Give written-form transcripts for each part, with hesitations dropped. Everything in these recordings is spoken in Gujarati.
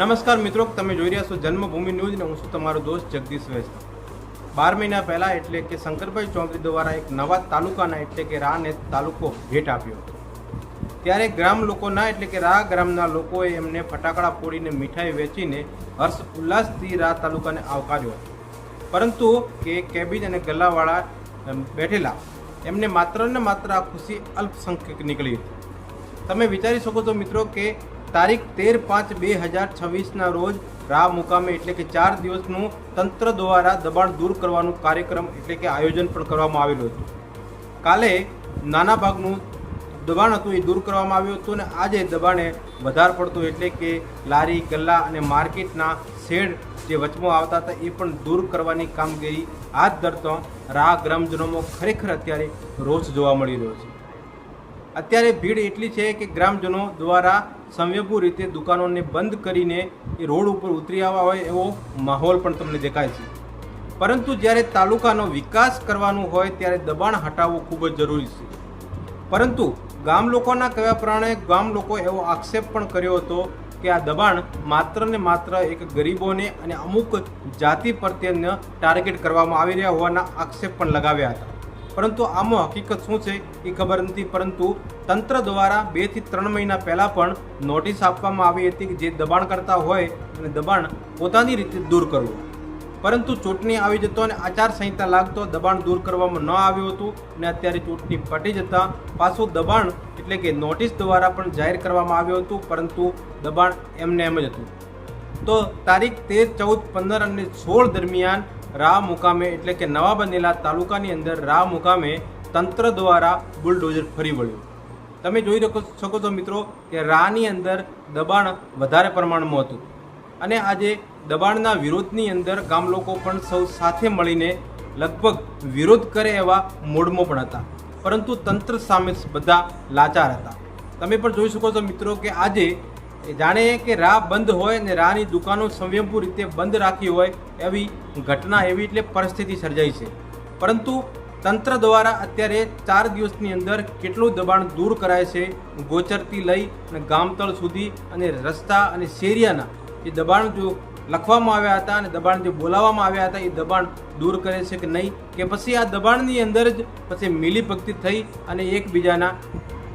નમસ્કાર મિત્રો, તમે જોઈ રહ્યા છો જન્મભૂમિ ન્યૂઝ ને હું છું તમારો દોસ્ત જગદીશ વેસ્ટ। 12 મહિના પહેલાં એટલે કે શંકરભાઈ ચૌધરી દ્વારા એક નવા તાલુકાના એટલે કે રાને તાલુકો ભેટ આપ્યો હતો। ત્યારે ગ્રામ લોકોના એટલે કે રા ગ્રામના લોકોએ એમને ફટાકડા ફોડીને મીઠાઈ વેચીને હર્ષ ઉલ્લાસથી રા તાલુકાને આવકાર્યો હતો। પરંતુ કે કેબિન અને ગલ્લાવાળા બેઠેલા એમને માત્ર ને માત્ર આ ખુશી અલ્પસંખ્યક નીકળી હતી। તમે વિચારી શકો છો મિત્રો કે તારીખ 13/5/2026 રોજ રા મુકામે એટલે કે 4 દિવસનું તંત્ર દ્વારા દબાણ દૂર કરવાનું કાર્યક્રમ એટલે કે આયોજન પણ કરવામાં આવેલું હતું। કાલે નાના ભાગનું દબાણ હતું એ દૂર કરવામાં આવ્યું હતું અને આજે દબાણે વધારે પડતું એટલે કે લારી ગલ્લા અને માર્કેટના શેડ જે વચમાં આવતા હતા એ પણ દૂર કરવાની કામગીરી હાથ ધરતો રા ગ્રામજનોમાં ખરેખર અત્યારે રોષ જોવા મળી રહ્યો છે। અત્યારે ભીડ એટલી છે કે ગ્રામજનો દ્વારા સંયમભૂ રીતે દુકાનોને બંધ કરીને એ રોડ ઉપર ઉતરી આવવા હોય એવો માહોલ પણ તમને દેખાય છે। પરંતુ જ્યારે તાલુકાનો વિકાસ કરવાનું હોય ત્યારે દબાણ હટાવવું ખૂબ જ જરૂરી છે। પરંતુ ગામ લોકોના કહેવા પ્રમાણે ગામ લોકો એવો આક્ષેપ પણ કર્યો હતો કે આ દબાણ માત્ર ને માત્ર એક ગરીબોને અને અમુક જાતિ પ્રત્યેને ટાર્ગેટ કરવામાં આવી રહ્યા હોવાના આક્ષેપ પણ લગાવ્યા હતા। પરંતુ આમાં હકીકત શું છે એ ખબર નથી। પરંતુ તંત્ર દ્વારા 2 થી 3 મહિના પહેલાં પણ નોટિસ આપવામાં આવી હતી કે જે દબાણ કરતા હોય અને દબાણ પોતાની રીતે દૂર કરવું। પરંતુ ચૂંટણી આવી જતો અને આચારસંહિતા લાગતો દબાણ દૂર કરવામાં ન આવ્યું હતું અને અત્યારે ચૂંટણી પટી જતાં પાછું દબાણ એટલે કે નોટિસ દ્વારા પણ જાહેર કરવામાં આવ્યું હતું, પરંતુ દબાણ એમને એમ જ હતું। તો તારીખ 13, 14, 15 અને 16 દરમિયાન રા મુકામે એટલે કે નવા બનેલા તાલુકાની અંદર રા મુકામે તંત્ર દ્વારા બુલડોઝર ફરી વળ્યું। તમે જોઈ શકો છો મિત્રો કે રાની અંદર દબાણ વધારે પ્રમાણમાં હતું અને આજે દબાણના વિરોધની અંદર ગામ લોકો પણ સૌ સાથે મળીને લગભગ વિરોધ કરે એવા મૂડમાં પણ હતા, પરંતુ તંત્ર સામે બધા લાચાર હતા। તમે પણ જોઈ શકો છો મિત્રો કે આજે જાણે કે રા બંધ હોય ને રાની દુકાનો સંયમભૂ રીતે બંધ રાખી હોય એવી ઘટના એવી એટલે પરિસ્થિતિ સર્જાઈ છે। પરંતુ તંત્ર દ્વારા અત્યારે 4 દિવસની અંદર કેટલું દબાણ દૂર કરાય છે, ગોચરથી લઈ અને ગામતળ સુધી અને રસ્તા અને શેરિયાના એ દબાણ જો લખવામાં આવ્યા હતા અને દબાણ જે બોલાવવામાં આવ્યા હતા એ દબાણ દૂર કરે છે કે નહીં, કે પછી આ દબાણની અંદર જ પછી મિલીભગતી થઈ અને એકબીજાના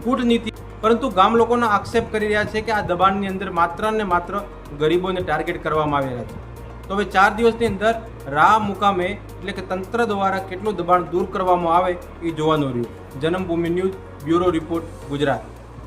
કૂટનીતિ। પરંતુ ગામ લોકોનો આક્ષેપ કરી રહ્યા છે કે આ દબાણની અંદર માત્ર ને માત્ર ગરીબોને ટાર્ગેટ કરવામાં આવી રહ્યા છે। તો હવે 4 દિવસની અંદર રા મુકામે એટલે કે તંત્ર દ્વારા કેટલું દબાણ દૂર કરવામાં આવે એ જોવાનું રહ્યું। જન્મભૂમિ ન્યૂઝ બ્યુરો રિપોર્ટ, ગુજરાત।